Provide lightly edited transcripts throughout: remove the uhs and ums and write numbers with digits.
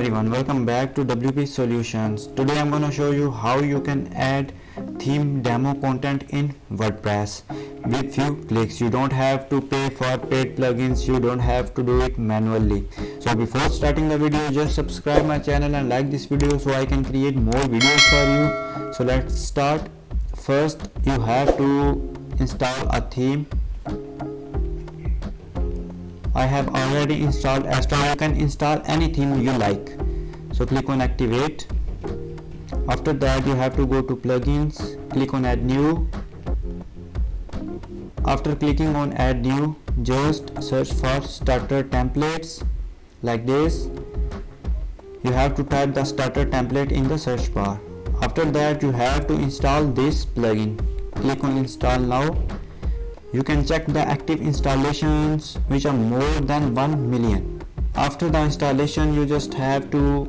Everyone, welcome back to WP Solutions. Today I'm going to show you how you can add theme demo content in WordPress with few clicks. You don't have to pay for paid plugins, you don't have to do it manually. So before starting the video, just subscribe my channel and like this video so I can create more videos for you. So let's start. First you have to install a theme. I have already installed Astro. You can install any theme you like. So click on activate. After that you have to go to plugins, click on add new. After clicking on add new, just search for starter templates like this. You have to type the starter template in the search bar. After that you have to install this plugin. Click on install now. You can check the active installations, which are more than 1 million. After the installation, you just have to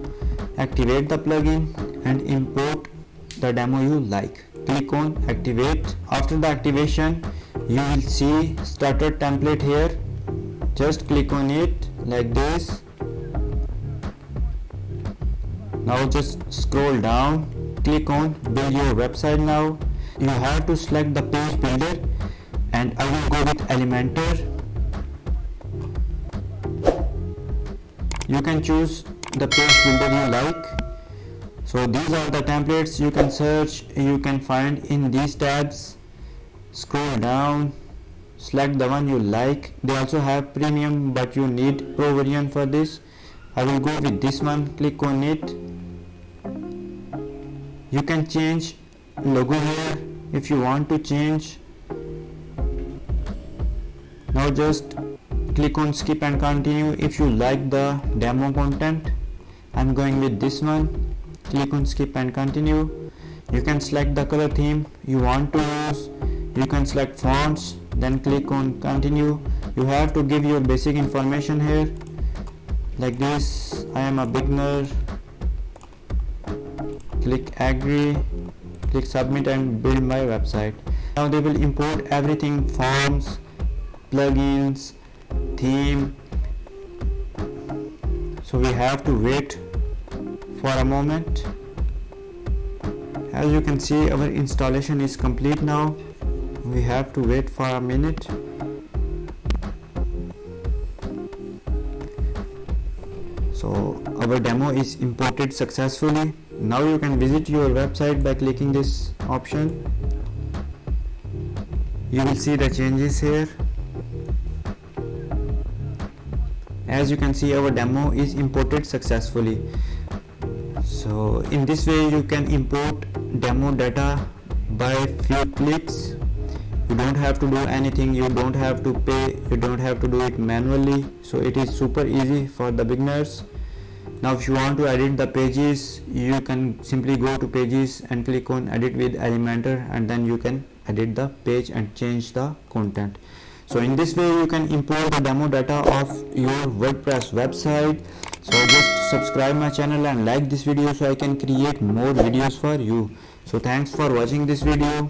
activate the plugin and import the demo you like. Click on activate. After the activation, you will see starter template here. Just click on it like this. Now just scroll down. Click on build your website now. You have to select the page builder, and I will go with Elementor. You can choose the page builder you like. So these are the templates you can search, you can find in these tabs. Scroll down, select the one you like. They also have premium, but you need pro version for this. I will go with this one. Click on it. You can change logo here if you want to change. Now just click on skip and continue if you like the demo content. I'm going with this one. Click on skip and continue. You can select the color theme you want to use. You can select fonts, then click on continue. You have to give your basic information here like this. I am a beginner. Click agree. Click submit and build my website. Now they will import everything: forms, plugins, theme. So we have to wait for a moment. As you can see, our installation is complete now. We have to wait for a minute. So our demo is imported successfully. Now you can visit your website by clicking this option. You will see the changes here. As you can see, our demo is imported successfully. So in this way you can import demo data by few clicks. You don't have to do anything, you don't have to pay, you don't have to do it manually. So it is super easy for the beginners. Now if you want to edit the pages, you can simply go to pages and click on edit with Elementor, and then you can edit the page and change the content. So in this way you can import the demo data of your WordPress website. So just subscribe my channel and like this video so I can create more videos for you. So thanks for watching this video.